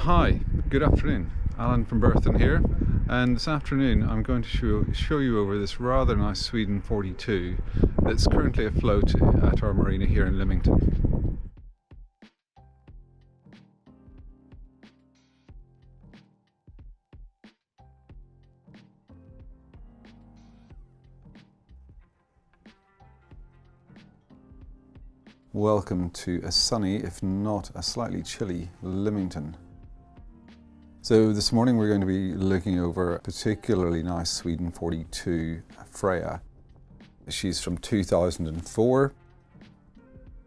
Hi, good afternoon. Alan from Berthon here, and this afternoon I'm going to show you over this rather nice Sweden 42 that's currently afloat at our marina here in Leamington. Welcome to a sunny, if not a slightly chilly, Leamington. So this morning we're going to be looking over a particularly nice Sweden 42 FREYA. She's from 2004.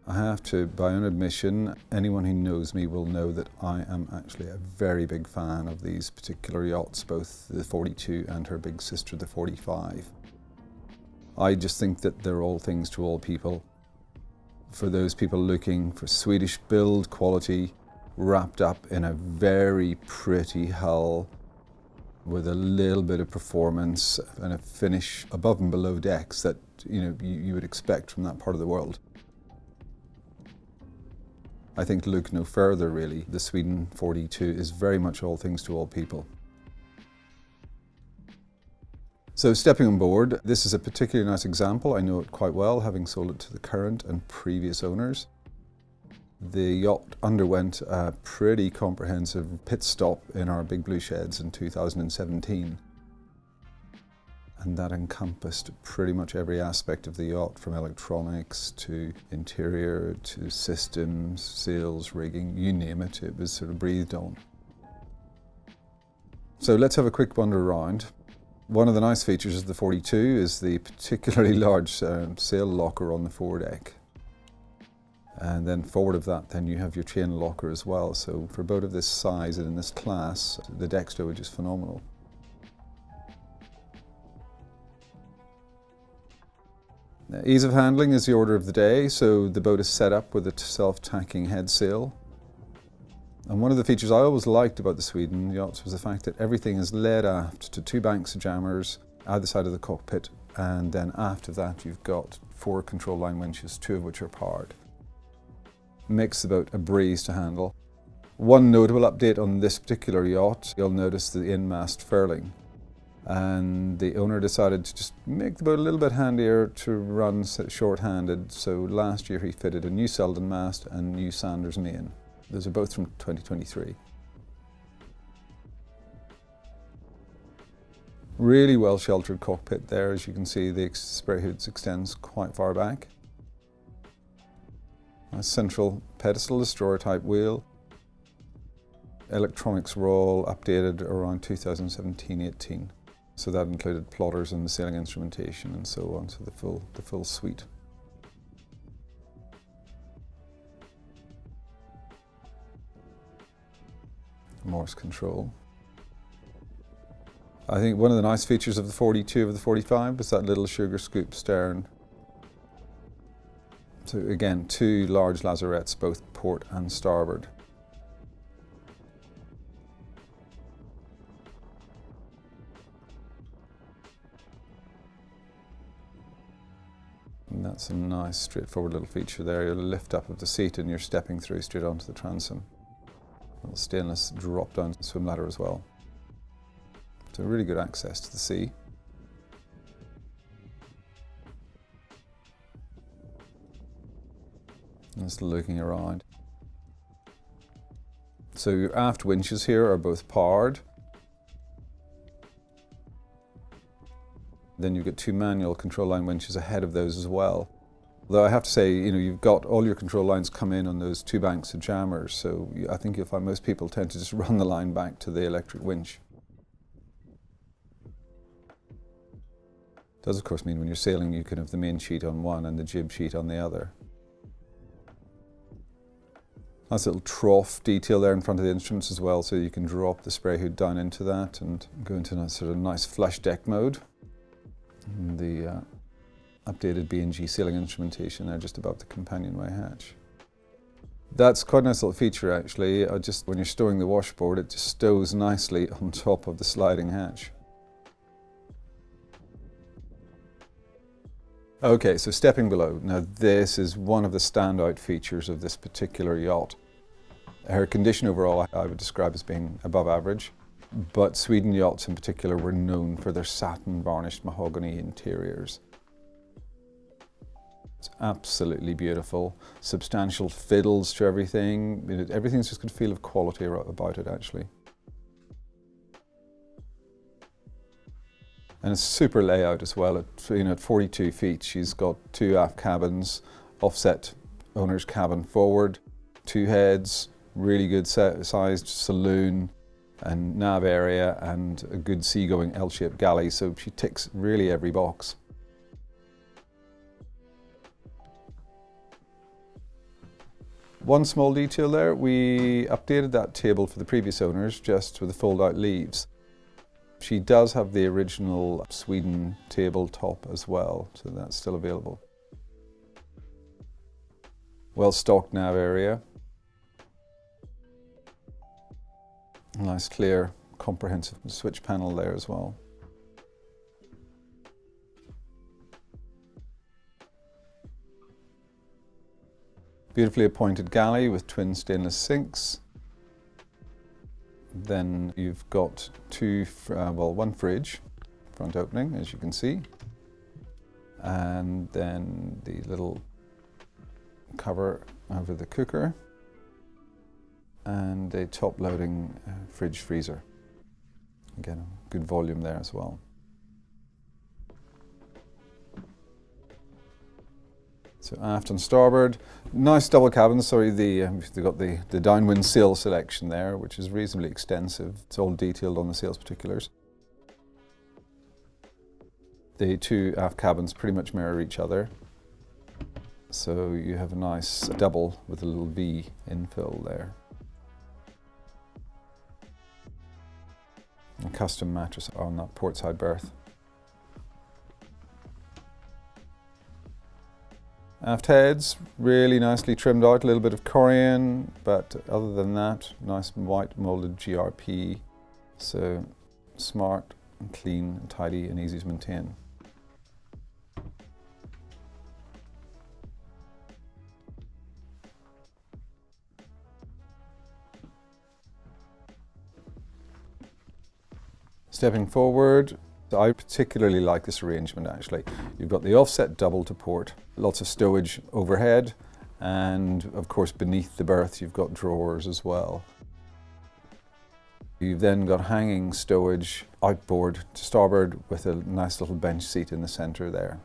I have to, by own admission, anyone who knows me will know that I am actually a very big fan of these particular yachts, both the 42 and her big sister, the 45. I just think that they're all things to all people. For those people looking for Swedish build quality, wrapped up in a very pretty hull with a little bit of performance and a finish above and below decks that you would expect from that part of the world. I think look no further really. The Sweden 42 is very much all things to all people. So stepping on board, this is a particularly nice example. I know it quite well, having sold it to the current and previous owners. The yacht underwent a pretty comprehensive pit stop in our Big Blue Sheds in 2017. And that encompassed pretty much every aspect of the yacht, from electronics to interior to systems, sails, rigging, you name it, it was sort of breathed on. So let's have a quick wander around. One of the nice features of the 42 is the particularly large sail locker on the foredeck. And then forward of that, then you have your chain locker as well. So for a boat of this size and in this class, the deck stowage is phenomenal. Now, ease of handling is the order of the day. So the boat is set up with a self-tacking head sail. And one of the features I always liked about the Sweden yachts was the fact that everything is led aft to two banks of jammers either side of the cockpit, and then aft of that you've got 4 control line winches, 2 of which are powered. Makes the boat a breeze to handle. One notable update on this particular yacht, you'll notice the in-mast furling. And the owner decided to just make the boat a little bit handier to run short-handed, so last year he fitted a new Selden mast and new Sanders main. Those are both from 2023. Really well sheltered cockpit there. As you can see, the spray hood extends quite far back. A central pedestal destroyer type wheel. Electronics were all updated around 2017-18. So that included plotters and the sailing instrumentation and so on, so the full suite. Morse control. I think one of the nice features of the 42 over the 45 was that little sugar scoop stern. So again, 2 large lazarettes, both port and starboard. And that's a nice straightforward little feature there. You'll lift up of the seat and you're stepping through straight onto the transom. Little stainless drop down swim ladder as well. So really good access to the sea. Just looking around. So your aft winches here are both powered. Then you've got 2 manual control line winches ahead of those as well. Though I have to say, you've got all your control lines come in on those 2 banks of jammers, so I think you'll find most people tend to just run the line back to the electric winch. It does of course mean when you're sailing you can have the main sheet on one and the jib sheet on the other. Nice little trough detail there in front of the instruments as well, so you can drop the spray hood down into that and go into a sort of nice flush deck mode. And the updated B&G sailing instrumentation there just above the companionway hatch. That's quite a nice little feature actually. When you're stowing the washboard, it just stows nicely on top of the sliding hatch. Okay, so stepping below. Now this is one of the standout features of this particular yacht. Her condition overall I would describe as being above average, but Sweden Yachts in particular were known for their satin varnished mahogany interiors. It's absolutely beautiful, substantial fiddles to everything. Everything's just got a feel of quality about it actually. And it's super layout as well. At 42 feet, she's got 2 aft cabins, offset owner's cabin forward, 2 heads, really good sized saloon and nav area, and a good seagoing L-shaped galley. So she ticks really every box. One small detail there, we updated that table for the previous owners just with the fold-out leaves. She does have the original Sweden tabletop as well, so that's still available. Well-stocked nav area. Nice, clear, comprehensive switch panel there as well. Beautifully appointed galley with twin stainless sinks. Then you've got one fridge, front opening as you can see, and then the little cover over the cooker, and a top loading fridge freezer. Again, good volume there as well. So aft and starboard, nice double cabins. Sorry, they've got the downwind sail selection there, which is reasonably extensive. It's all detailed on the sails particulars. The 2 aft cabins pretty much mirror each other. So you have a nice double with a little V infill there. A custom mattress on that port side berth. Aft heads, really nicely trimmed out, a little bit of corian, but other than that, nice white moulded GRP. So smart and clean and tidy and easy to maintain. Stepping forward, I particularly like this arrangement actually. You've got the offset double to port, lots of stowage overhead, and of course beneath the berth you've got drawers as well. You've then got hanging stowage outboard to starboard with a nice little bench seat in the centre there.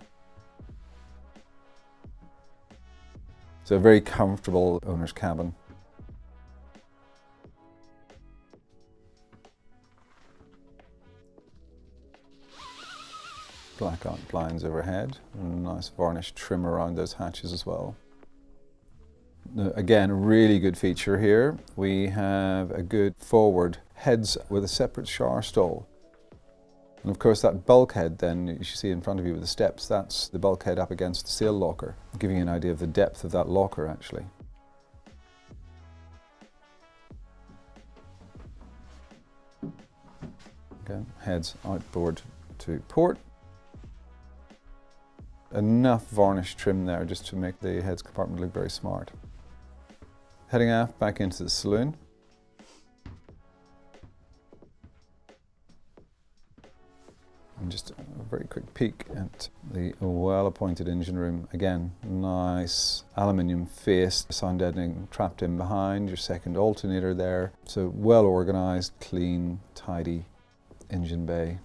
So a very comfortable owner's cabin. Blackout blinds overhead, and nice varnished trim around those hatches as well. Again, a really good feature here. We have a good forward heads with a separate shower stall. And of course that bulkhead then, you see in front of you with the steps, that's the bulkhead up against the sail locker, giving you an idea of the depth of that locker actually. Again, heads outboard to port. Enough varnish trim there just to make the heads compartment look very smart. Heading aft back into the saloon. And just a very quick peek at the well-appointed engine room. Again, nice aluminium faced sound deadening trapped in behind, your second alternator there. So well organised, clean, tidy engine bay.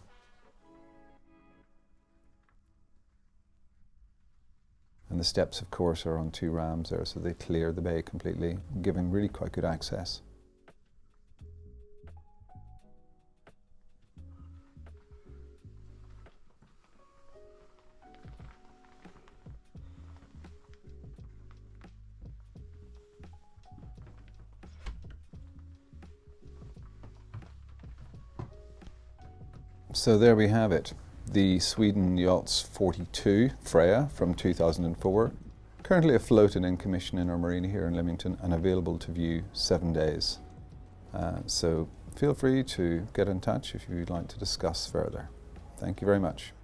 And the steps, of course, are on 2 rams there, so they clear the bay completely, giving really quite good access. So there we have it. The Sweden Yachts 42 FREYA from 2004, currently afloat and in commission in our marina here in Leamington and available to view 7 days. So feel free to get in touch if you'd like to discuss further. Thank you very much.